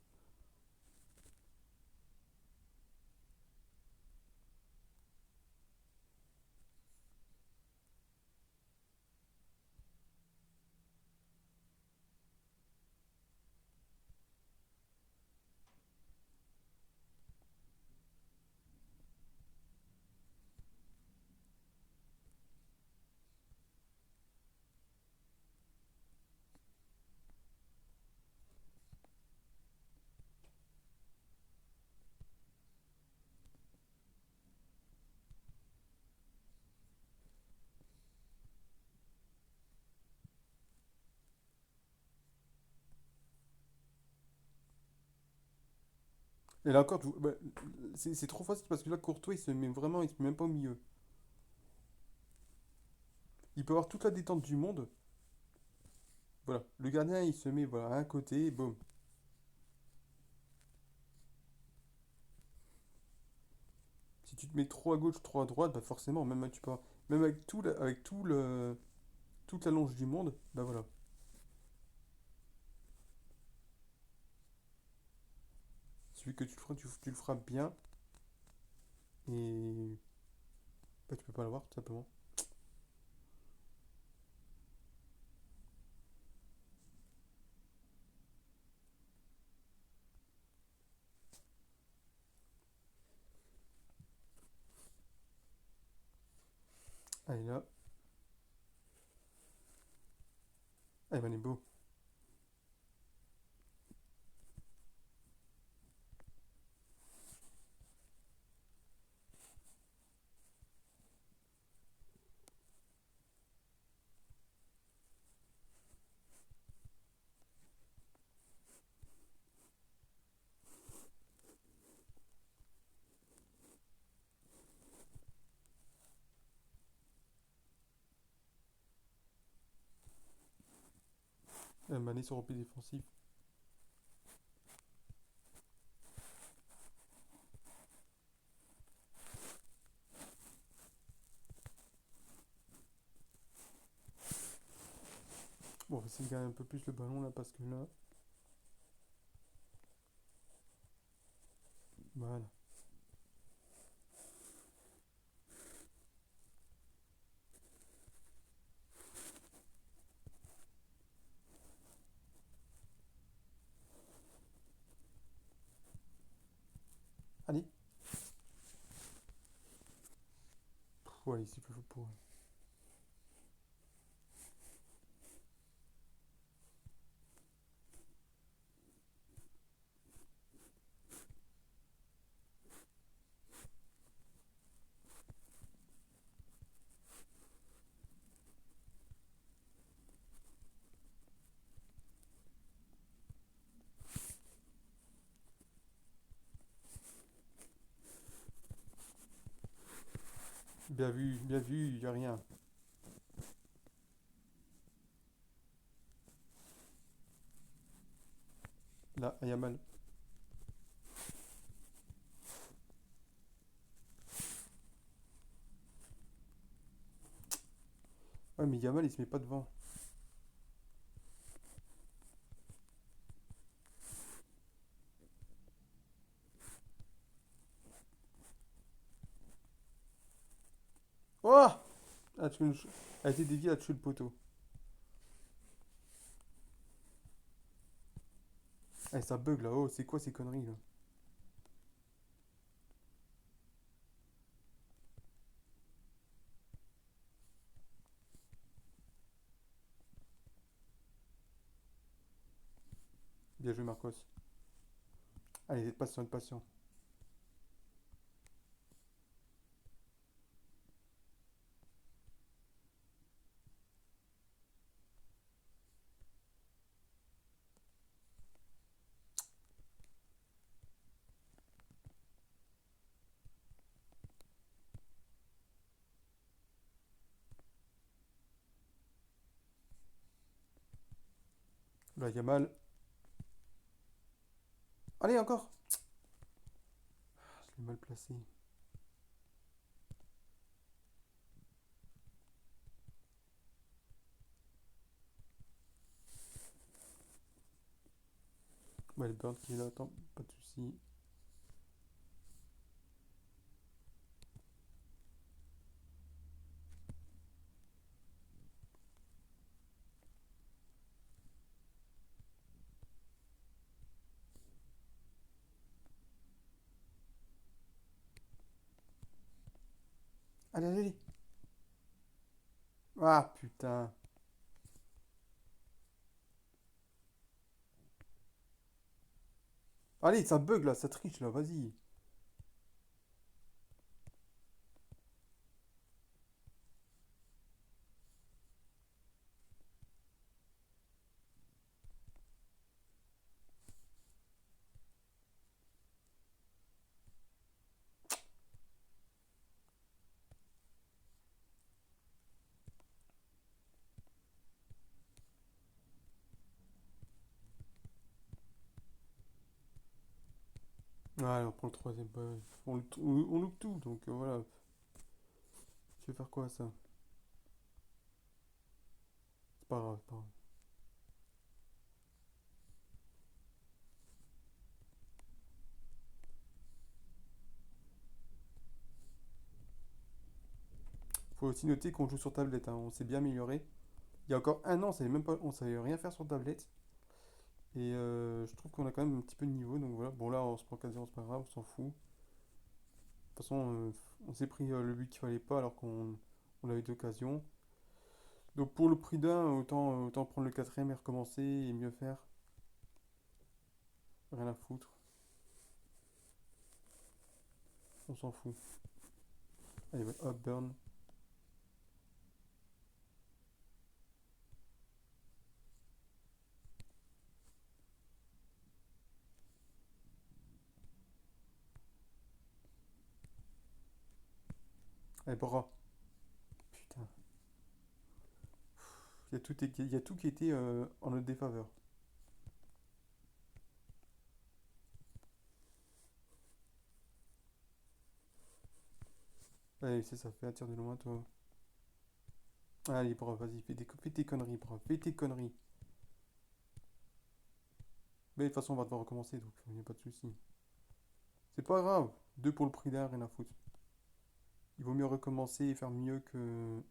Et là encore, bah, c'est trop facile parce que là, Courtois, il se met vraiment, il se met même pas au milieu. Il peut avoir toute la détente du monde. Voilà. Le gardien, il se met voilà, à un côté, boum. Si tu te mets trop à gauche, trop à droite, bah forcément, même, tu peux, même avec avec toute la longe du monde, bah voilà. Celui que tu le feras, tu le feras bien. Et bah, tu peux pas l'avoir, tout simplement. Allez là. Allez, ben, il est beau. Mané sur repli défensif. Bon, on va essayer de gagner un peu plus le ballon là parce que là. Voilà. Allez. Pff, ouais, il faut pour. bien vu, y a rien. Là, Yamal. Ouais, mais Yamal, il se met pas devant. Oh! Ah, elle a été déviée, elle a tué le poteau. Ah, ça bug là. Oh, c'est quoi ces conneries là? Bien joué, Marcos. Allez, patient, patient. Là, Yamal. Allez, encore! Je l'ai mal placé. Bah, le Burn qui est là, attends, pas de soucis. Allez, allez, allez. Ah, putain. Allez, ça bug là, ça triche là, vas-y. Allez, on prend le troisième. Bah, on loupe tout, donc voilà. Tu veux faire quoi ça? C'est pas grave, c'est pas grave. Faut aussi noter qu'on joue sur tablette, hein, on s'est bien amélioré. Il y a encore un an, on savait rien faire sur tablette. Et je trouve qu'on a quand même un petit peu de niveau, donc voilà. Bon là, on se prend 4-0, c'est pas grave, on s'en fout. De toute façon, on s'est pris le but qu'il fallait pas alors qu'on a eu d'occasion. Donc pour le prix d'un, autant prendre le quatrième et recommencer et mieux faire. Rien à foutre, on s'en fout. Allez, ouais, hop, burn. Allez, Bora. Putain, il y a tout qui était en notre défaveur. Allez, c'est ça, fais un tir de loin, toi. Allez, Bora, vas-y, fais tes conneries, Bora, fais tes conneries. Mais de toute façon, on va devoir recommencer, donc il n'y a pas de souci. C'est pas grave, deux pour le prix d'un, rien à foutre. Il vaut mieux recommencer et faire mieux que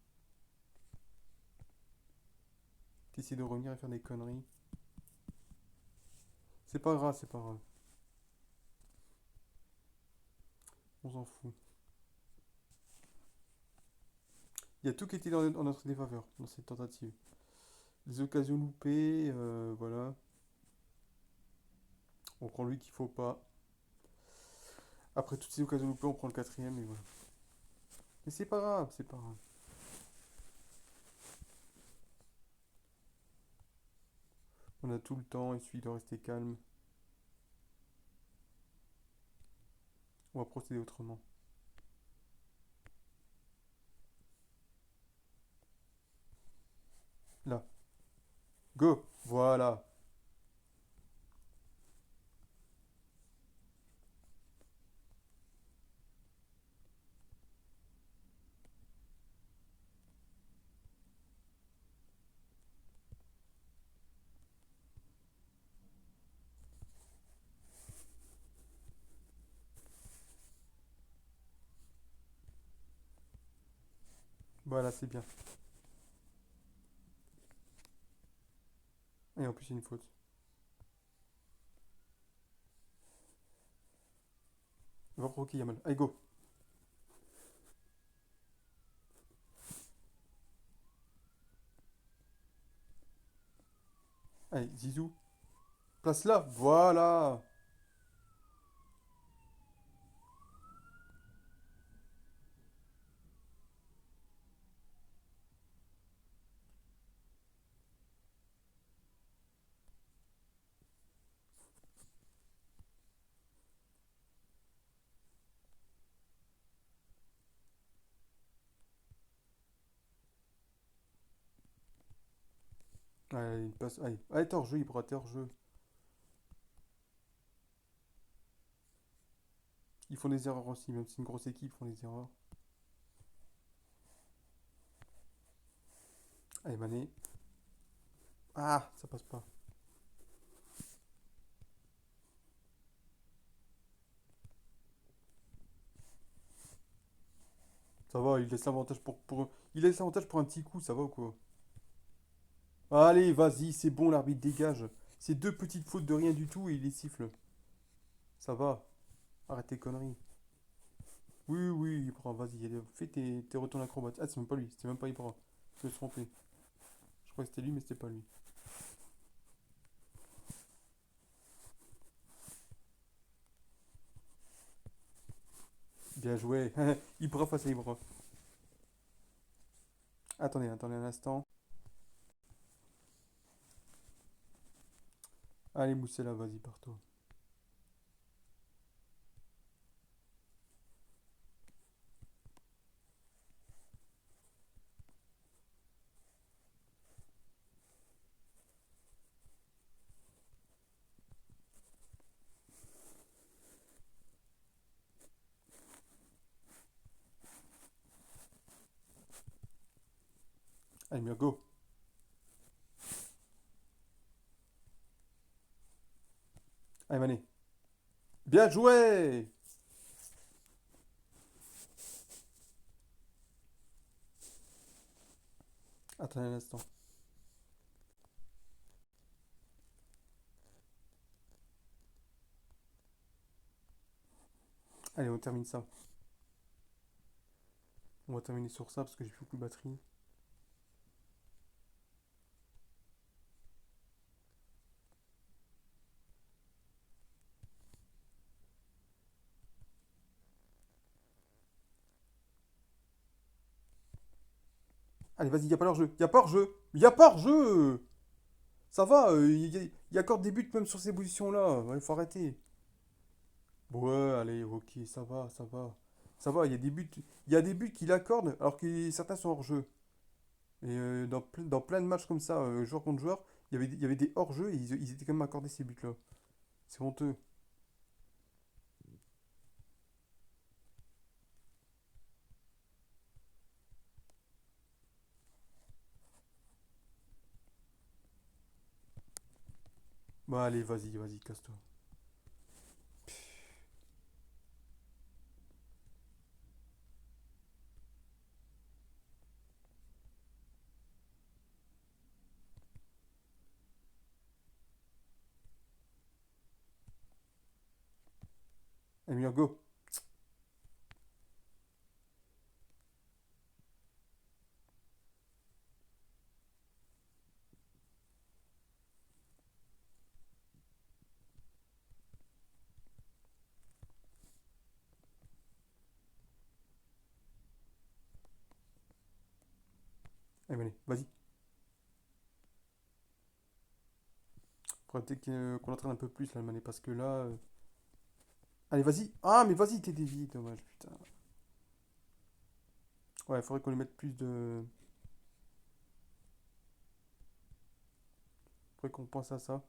qu'essayer de revenir et faire des conneries. C'est pas grave, c'est pas grave. On s'en fout. Il y a tout qui était dans notre défaveur dans cette tentative. Les occasions loupées, voilà. On prend lui qu'il faut pas. Après toutes ces occasions loupées, on prend le quatrième et voilà. Mais c'est pas grave, c'est pas grave. On a tout le temps, il suffit de rester calme. On va procéder autrement. Go. Voilà. Voilà, c'est bien. Et en plus, c'est une faute. Va provoquer Yamal. Allez, go. Allez, Zizou. Place là. Voilà. Allez, il passe. Allez, allez, t'es hors jeu, Ibra, t'es hors jeu. Ils font des erreurs aussi, même si c'est une grosse équipe, ils font des erreurs. Allez, Mané. Ah, ça passe pas. Ça va, il laisse l'avantage il laisse l'avantage pour un petit coup, ça va ou quoi? Allez, vas-y, c'est bon, l'arbitre dégage. C'est deux petites fautes de rien du tout et il les siffle. Ça va, arrête tes conneries. Oui, oui, Ibra, vas-y, allez, fais tes retours acrobates. Ah, c'est même pas lui, c'était même pas Ibra. Je me suis trompé. Je crois que c'était lui, mais c'était pas lui. Bien joué. Ibra face à Ibra. Attendez, attendez un instant. Allez, Moussela, vas-y, partout. Allez, Mur, go. Allez, Mané. Bien joué! Attendez un instant. Allez, on termine ça. On va terminer sur ça parce que j'ai plus beaucoup de batterie. Allez, vas-y, y a pas leur jeu. Y a pas hors jeu. Y a pas hors jeu. Ça va, il accorde des buts même sur ces positions-là. Ouais, faut arrêter. Ouais, allez, ok, ça va, ça va. Ça va, il y a des buts qu'il accorde alors que certains sont hors jeu. Et dans plein de matchs comme ça, joueur contre joueur, il y avait des hors jeu et ils étaient quand même accordés ces buts-là. C'est honteux. Bah allez, vas-y, vas-y, casse-toi. Emile, go. Allez, vas-y. Faudrait peut-être qu'on entraîne un peu plus là, Mané, parce que là. Allez, vas-y. Ah, mais vas-y, t'es dévié, dommage, putain. Ouais, faudrait qu'on lui mette plus de. Faudrait qu'on pense à ça.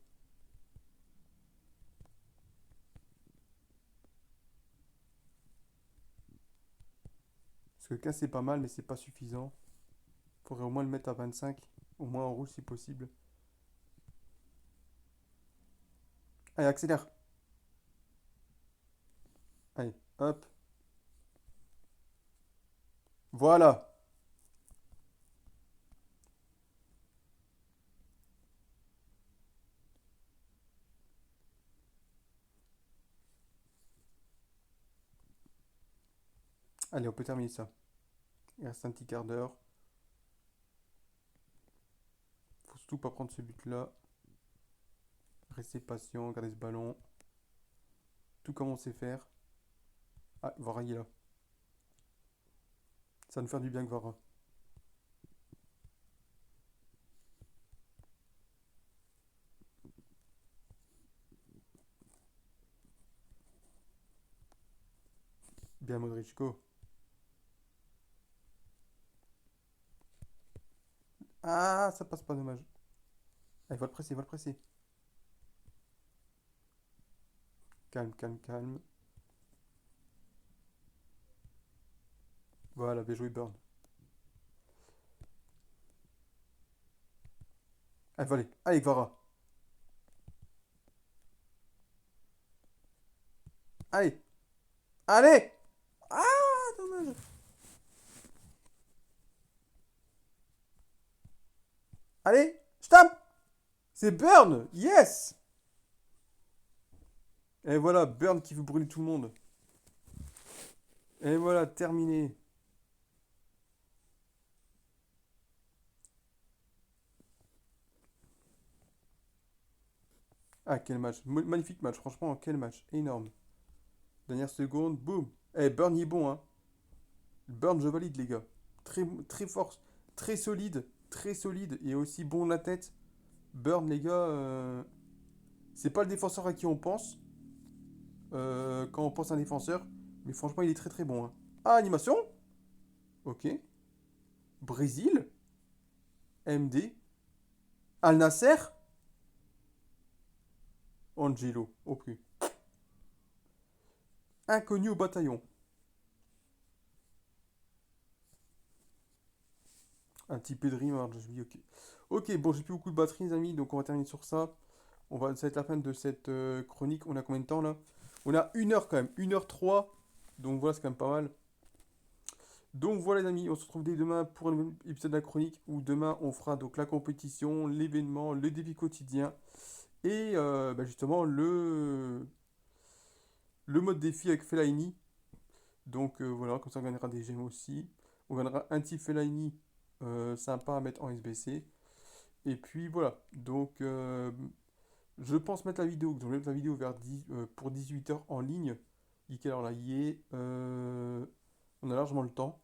Parce que 15 c'est pas mal, mais c'est pas suffisant. Faudrait au moins le mettre à 25. Au moins en rouge si possible. Allez, accélère. Allez, hop. Voilà. Allez, on peut terminer ça. Il reste un petit quart d'heure. Faut surtout pas prendre ce but-là. Rester patient, garder ce ballon. Tout comme on sait faire. Ah, Vara, il est là. Ça va nous faire du bien que Vara. Bien Modric, go. Ah, ça passe pas, dommage. Allez, va le presser, va le presser. Calme, calme, calme. Voilà, bien joué, Burn. Allez, allez, allez, Vara. Allez, allez! Ah, dommage. Allez, je tape! C'est Burn! Yes! Et voilà, Burn qui veut brûler tout le monde. Et voilà, terminé. Ah, quel match. Magnifique match, franchement, quel match. Énorme. Dernière seconde, boum. Eh, Burn, il est bon, hein. Burn, je valide, les gars. Très, très fort, très solide et aussi bon de la tête. Burn, les gars, c'est pas le défenseur à qui on pense quand on pense à un défenseur, mais franchement, il est très très bon, hein. Ah, animation? Ok. Brésil, MD, Al Nasser, Angelo. Ok. Inconnu au bataillon. Un petit Pedri, Marge, ok. Ok, bon, j'ai plus beaucoup de batterie, les amis, donc on va terminer sur ça. Ça va être la fin de cette chronique. On a combien de temps là? On a 1 heure quand même, 1h03. Donc voilà, c'est quand même pas mal. Donc voilà les amis, on se retrouve dès demain pour un nouvel épisode de la chronique où demain on fera donc la compétition, l'événement, le défi quotidien et justement le mode défi avec Fellaini. Donc voilà, comme ça on gagnera des gemmes aussi. On gagnera un petit Fellaini sympa à mettre en SBC. Et puis voilà, donc je pense mettre la vidéo, donc je vais mettre la vidéo vers 10, pour 18 h en ligne. Il est quelle heure là? Il est, on a largement le temps.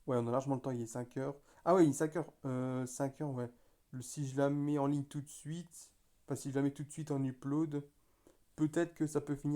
Ouais, on a largement le temps, il est 5 h. Ah ouais, il est 5 h. 5 h, ouais. Si je la mets en ligne tout de suite, enfin si je la mets tout de suite en upload, peut-être que ça peut finir.